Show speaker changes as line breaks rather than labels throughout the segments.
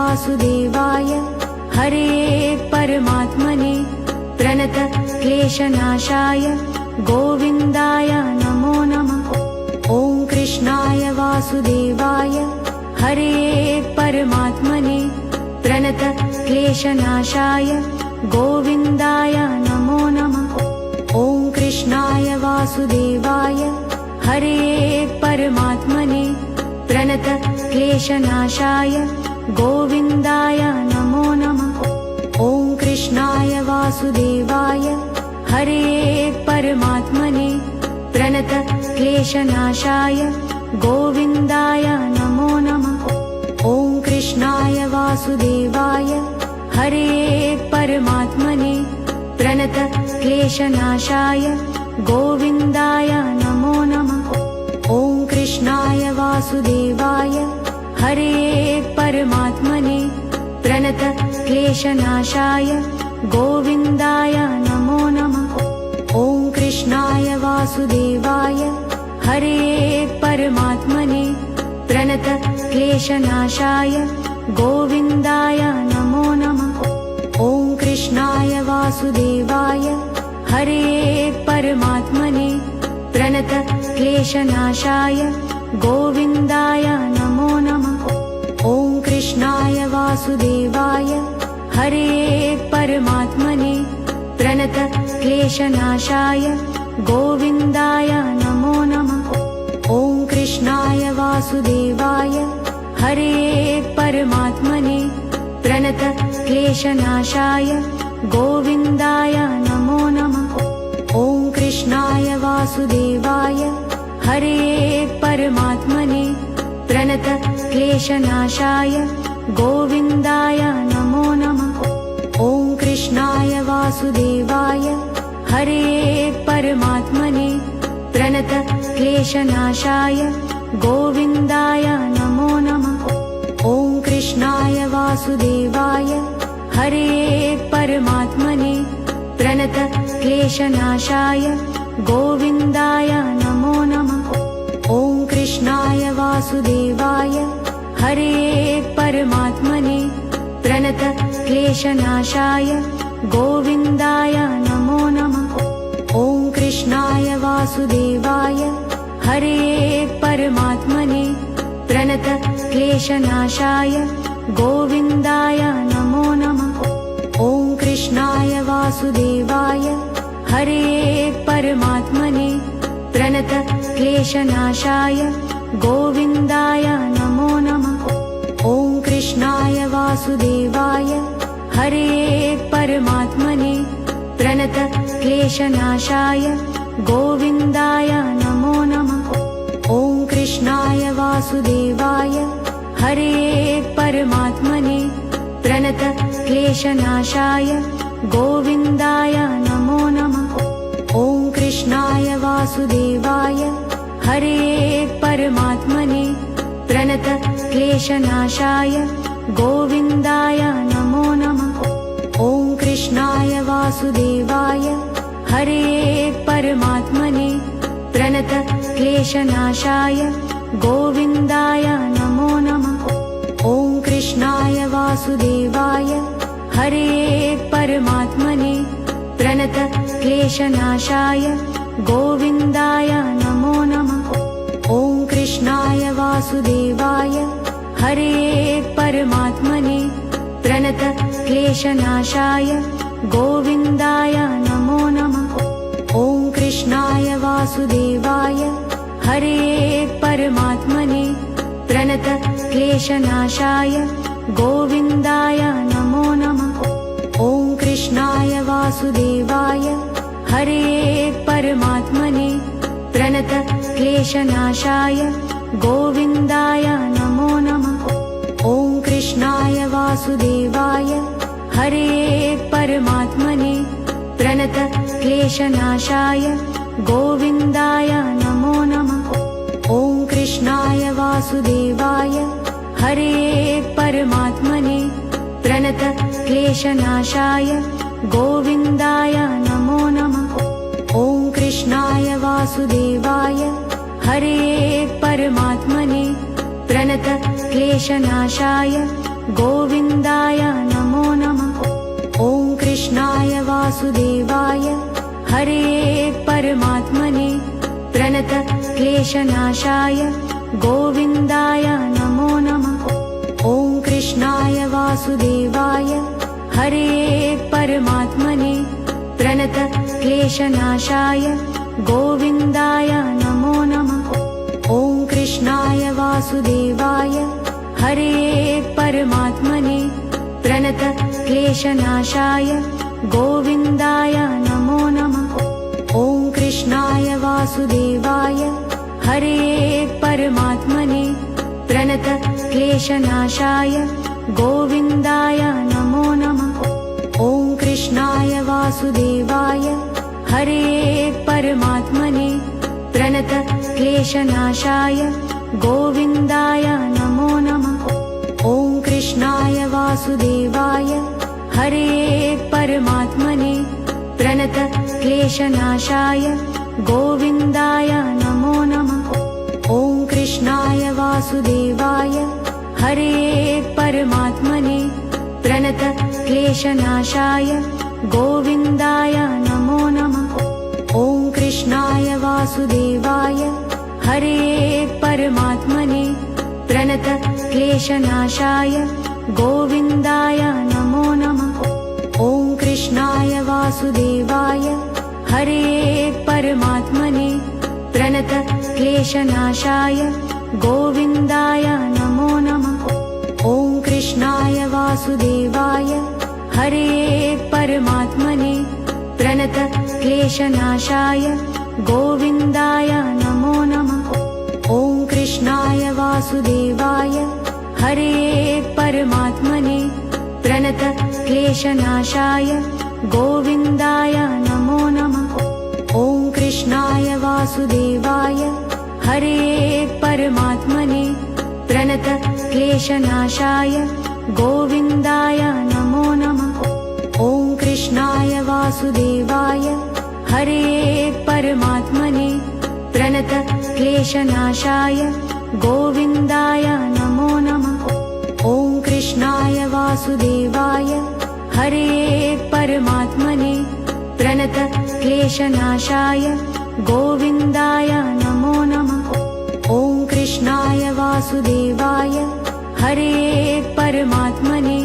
वासुदेवाय हरे परमात्मने प्रणत क्लेशनाशाय गोविन्दाय नमो नमः। ॐ कृष्णाय वासुदेवाय हरे परमात्मने प्रणत क्लेशनाशाय गोविन्दाय नमो नमः। ॐ कृष्णाय वासुदेवाय हरे परमात्मने प्रणत क्लेशनाशाय गोविन्दाय नमो नमः। ॐ कृष्णाय वासुदेवाय हरे परमात्मने प्रणत क्लेशनाशाय गोविन्दाय नमो नमः। ॐ कृष्णाय वासुदेवाय हरे परमात्मने प्रणत क्लेशनाशाय गोविन्दाय नमो नमः। ॐ कृष्णाय वासुदेवाय हरे परमात्मने प्रणत क्लेशनाशाय गोविन्दाय नमो नमः। ॐ कृष्णाय वासुदेवाय हरे परमात्मने प्रणत क्लेशनाशाय गोविन्दाय नमो नमः। ॐ कृष्णाय वासुदेवाय हरे परमात्मने प्रणत क्लेशनाशाय गोविन्दाय नमो नमः। ॐ कृष्णाय वासुदेवाय हरे परमात्मने प्रणत क्लेशनाशाय गोविन्दाय नमो नमः। ॐ कृष्णाय वासुदेवाय हरे परमात्मने प्रणत क्लेशनाशाय गोविन्दाय नमो नमः। ॐ कृष्णाय वासुदेवाय हरे परमात्मने प्रणत क्लेशनाशाय गोविन्दाय नमो नमः। ॐ कृष्णाय वासुदेवाय हरे परमात्मने प्रणत क्लेशनाशाय गोविन्दाय नमो नमः। ॐ कृष्णाय वासुदेवाय हरे परमात्मने प्रणत क्लेशनाशाय गोविन्दाय नमो नमः। ॐ कृष्णाय वासुदेवाय हरे परमात्मने प्रणत क्लेशनाशाय गोविन्दाय नमो नमः। ॐ कृष्णाय वासुदेवाय हरे परमात्मने प्रणत क्लेशनाशाय गोविन्दाय नमो नमः। ॐ कृष्णाय वासुदेवाय हरे परमात्मने प्रणत क्लेशनाशाय गोविन्दाय नमो नमः। ॐ कृष्णाय वासुदेवाय हरे परमात्मने प्रणत क्लेशनाशाय गोविन्दाय नमो नमः। ॐ कृष्णाय वासुदेवाय हरे परमात्मने प्रणत क्लेशनाशाय गोविन्दाय नमो नमः। ॐ कृष्णाय वासुदेवाय हरे परमात्मने प्रणत क्लेशनाशाय गोविन्दाय नमो नमः। ॐ कृष्णाय वासुदेवाय हरे परमात्मने प्रणत क्लेशनाशाय गोविन्दाय नमो नमः। ॐ कृष्णाय वासुदेवाय हरे परमात्मने प्रणत क्लेशनाशाय गोविन्दाय नमो नमः। ॐ कृष्णाय वासुदेवाय हरे परमात्मने प्रणत क्लेशनाशाय गोविन्दाय नमो नमः। ॐ कृष्णाय वासुदेवाय हरे परमात्मने प्रणत क्लेशनाशाय गोविन्दाय नमो नमः। ॐ कृष्णाय वासुदेवाय हरे परमात्मने प्रणत क्लेशनाशाय गोविन्दाय नमो नमः। ॐ कृष्णाय वासुदेवाय हरे परमात्मने प्रणत क्लेशनाशाय गोविन्दाय नमो नमः। ॐ कृष्णाय वासुदेवाय हरे परमात्मने प्रणत क्लेशनाशाय गोविन्दाय नमो नमः। ॐ कृष्णाय वासुदेवाय हरे परमात्मने प्रणत क्लेशनाशाय गोविन्दाय नमो नमः। ॐ कृष्णाय वासुदेवाय हरे परमात्मने प्रणतक्लेशनाशाय गोविन्दाय नमो नमः। ॐ कृष्णाय वासुदेवाय हरे परमात्मने प्रणतक्लेशनाशाय गोविन्दाय नमो नमः। ॐ कृष्णाय वासुदेवाय हरे परमात्मने प्रणतक्लेशनाशाय गोविन्दाय नमो नमः। ॐ कृष्णाय वासुदेवाय हरे परमात्मने प्रणतक्लेशनाशाय गोविन्दाय नमो नमः। ॐ कृष्णाय वासुदेवाय हरे परमात्मने प्रणतक्लेशनाशाय गोविन्दाय नमो नमः। ॐ कृष्णाय वासुदेवाय हरे परमात्मने प्रणतक्लेशनाशाय गोविन्दाय नमो नमः। ॐ कृष्णाय वासुदेवाय हरे परमात्मने प्रणतक्लेशनाशाय गोविन्दाय नमो नमः। ॐ कृष्णाय वासुदेवाय हरे परमात्मने प्रणतक्लेशनाशाय गोविन्दाय नमो नमः। ॐ कृष्णाय वासुदेवाय हरे परमात्मने प्रणतक्लेशनाशाय गोविन्दाय नमो नमः। ॐ कृष्णाय वासुदेवाय हरे परमात्मने प्रणतक्लेशनाशाय गोविन्दाय नमो नमः। ॐ कृष्णाय वासुदेवाय हरे परमात्मने प्रणतक्लेशनाशाय गोविन्दाय नमो नमः। ॐ कृष्णाय वासुदेवाय हरे परमात्मने प्रणतक्लेशनाशाय गोविन्दाय नमो नमः। ॐ कृष्णाय वासुदेवाय हरे परमात्मने प्रणतक्लेशनाशाय गोविन्दाय नमो नमः। ॐ कृष्णाय वासुदेवाय हरे परमात्मने प्रणतक्लेशनाशाय गोविन्दाय नमो नमः। ॐ कृष्णाय वासुदेवाय हरे परमात्मने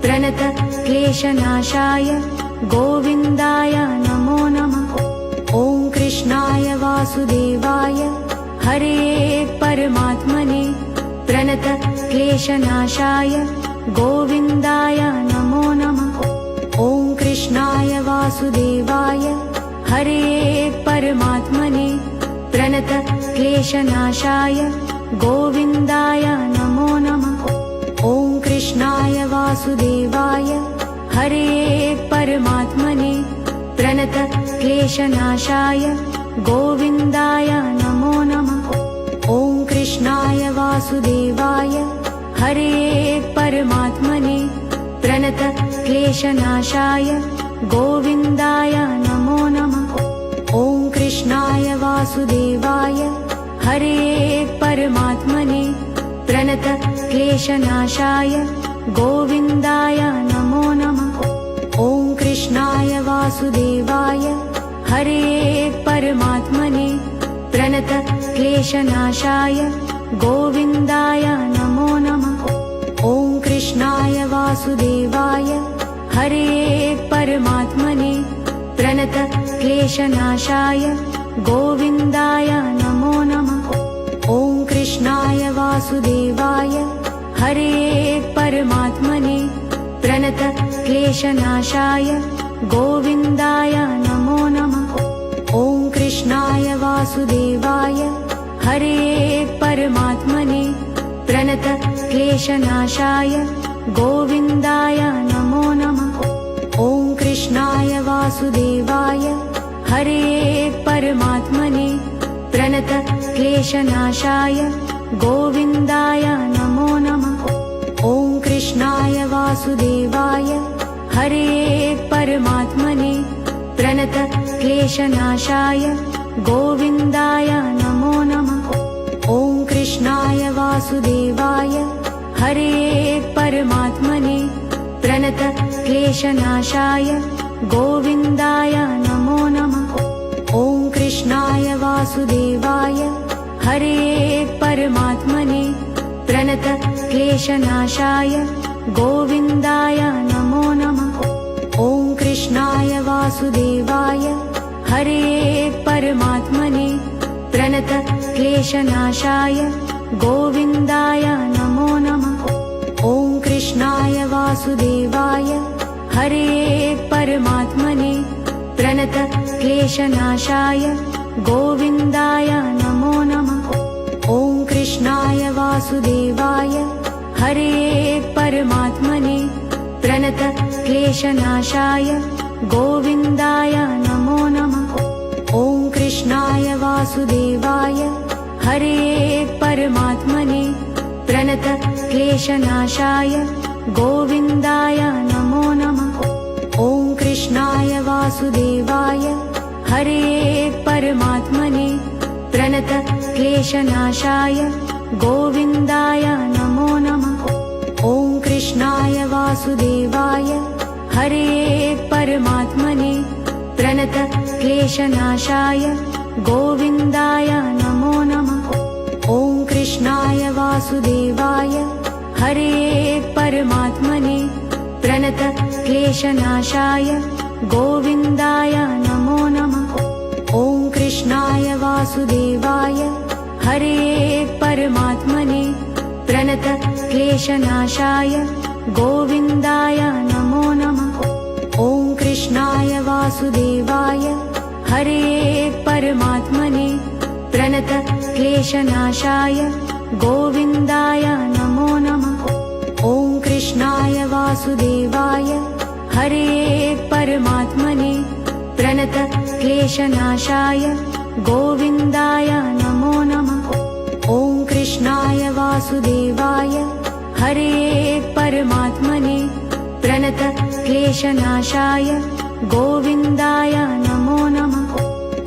प्रणतक्लेशनाशाय गोविन्दाय नमो नमः। ॐ कृष्णाय वासुदेवाय हरे परमात्मने प्रणतक्लेशनाशाय गोविन्दाय नमो नमः। ॐ कृष्णाय वासुदेवाय हरे परमात्मने प्रणतक्लेशनाशाय गोविन्दाय नमो नमः। ॐ कृष्णाय वासुदेवाय हरे परमात्मने प्रणतक्लेशनाशाय गोविन्दाय नमो नमः। ॐ कृष्णाय वासुदेवाय हरे परमात्मने प्रणतक्लेशनाशाय गोविन्दाय नमो नमः। ॐ कृष्णाय वासुदेवाय हरे परमात्मने प्रणतक्लेशनाशाय गोविन्दाय नमो नमः। ॐ कृष्णाय वासुदेवाय हरे परमात्मने प्रणतक्लेशनाशाय गोविन्दाय नमो नमः। ॐ कृष्णाय वासुदेवाय हरे परमात्मने प्रणतक्लेशनाशाय गोविन्दाय नमो नमः। ॐ कृष्णाय वासुदेवाय हरे परमात्मने प्रणतक्लेशनाशाय गोविन्दाय नमो नमः। ॐ कृष्णाय वासुदेवाय हरे परमात्मने प्रणतक्लेशनाशाय गोविन्दाय नमो नमः। ॐ कृष्णाय वासुदेवाय हरे परमात्मने प्रणतक्लेशनाशाय गोविन्दाय नमो नमः। ॐ कृष्णाय वासुदेवाय हरे परमात्मने प्रणतक्लेशनाशाय गोविन्दाय नमो नमः। ॐ कृष्णाय वासुदेवाय हरे परमात्मने प्रणत क्लेशनाशाय गोविन्दाय नमो नमः। ॐ कृष्णाय वासुदेवाय हरे परमात्मने प्रणत क्लेशनाशाय गोविन्दाय नमो नमः। ॐ कृष्णाय वासुदेवाय हरे परमात्मने प्रणत क्लेशनाशाय गोविन्दाय नमो नमः। ॐ कृष्णाय वासुदेवाय हरे परमात्मने प्रणत क्लेशनाशाय गोविन्दाय नमो नमः। ॐ कृष्णाय वासुदेवाय हरे परमात्मने प्रणत क्लेशनाशाय गोविन्दाय नमो नमः। ॐ कृष्णाय वासुदेवाय हरे परमात्मने प्रणत क्लेशनाशाय गोविन्दाय नमो नमः। ॐ कृष्णाय वासुदेवाय हरे परमात्मने प्रणत क्लेशनाशाय गोविन्दाय नमो नमः। ॐ कृष्णाय वासुदेवाय हरे परमात्मने प्रणत क्लेशनाशाय गोविन्दाय नमो नमः। ॐ कृष्णाय वासुदेवाय हरे परमात्मने प्रणत क्लेशनाशाय गोविन्दाय नमो नमः। ॐ कृष्णाय वासुदेवाय हरे परमात्मने प्रणत क्लेशनाशाय गोविन्दाय नमो नमः। ॐ कृष्णाय वासुदेवाय हरे परमात्मने प्रणत क्लेशनाशाय गोविन्दाय नमो नमः। ॐ कृष्णाय वासुदेवाय हरे परमात्मने प्रणत क्लेशनाशाय गोविन्दाय नमो नमः। ॐ कृष्णाय वासुदेवाय हरे परमात्मने प्रणत क्लेशनाशाय गोविन्दाय नमो नमः।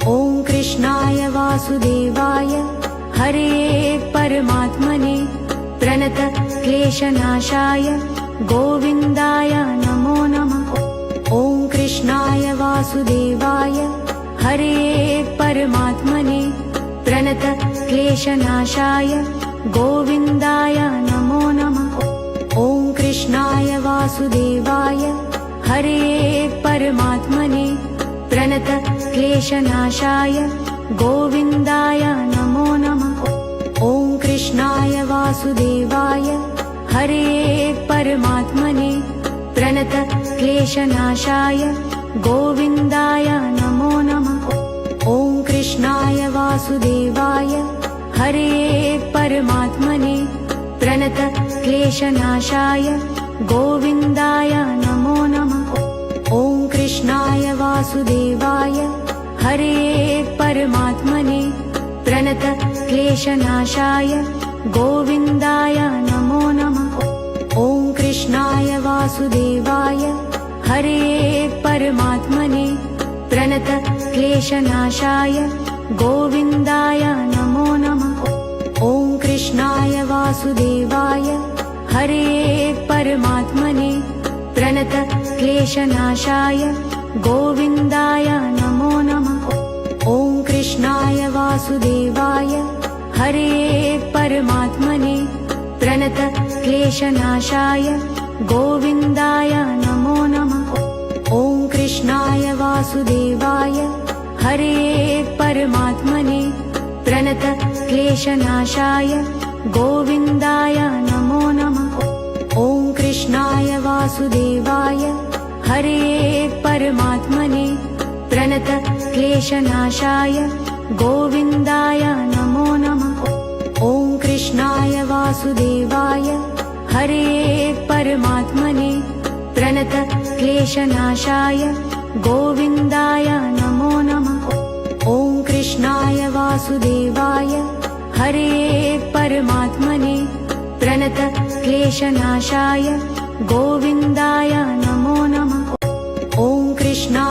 ॐ कृष्णाय वासुदेवाय हरे परमात्मने प्रणत क्लेशनाशाय गोविन्दाय नमो नमः। ॐ कृष्णाय वासुदेवाय हरे परमात्मने प्रणत क्लेशनाशाय गोविन्दाय नमो नमः। ॐ कृष्णाय वासुदेवाय हरे परमात्मने प्रणत क्लेशनाशाय गोविन्दाय नमो नमः। ॐ कृष्णाय वासुदेवाय हरे परमात्मने प्रणत क्लेशनाशाय गोविन्दाय नमो नमः। ॐ कृष्णाय वासुदेवाय हरे परमात्मने प्रणत क्लेशनाशाय गोविन्दाय नमो नमः। ॐ कृष्णाय वासुदेवाय हरे परमात्मने प्रणत क्लेशनाशाय गोविन्दाय नमो नमः। ॐ कृष्णाय वासुदेवाय हरे परमात्मने प्रणत क्लेशनाशाय गोविन्दाय नमो नमः। ॐ कृष्णाय वासुदेवाय हरे परमात्मने प्रणत क्लेशनाशाय गोविन्दाय नमो नमः। ॐ कृष्णाय वासुदेवाय हरे परमात्मने प्रणत क्लेशनाशाय गोविन्दाय नमो नमः। ॐ कृष्णाय वासुदेवाय हरे परमात्मने प्रणत क्लेशनाशाय गोविन्दाय नमो नमः। ॐ कृष्णाय वासुदेवाय हरे परमात्मने प्रणत क्लेशनाशाय गोविन्दाय नमो नमः। ॐ कृष्णाय वासुदेवाय हरे परमात्मने प्रणत क्लेशनाशाय गोविन्दाय नमो नमः। ॐ कृष्णाय वासुदेवाय हरे परमात्मने प्रणत क्लेशनाशाय गोविन्दाय नमो नमः। ॐ कृष्णाय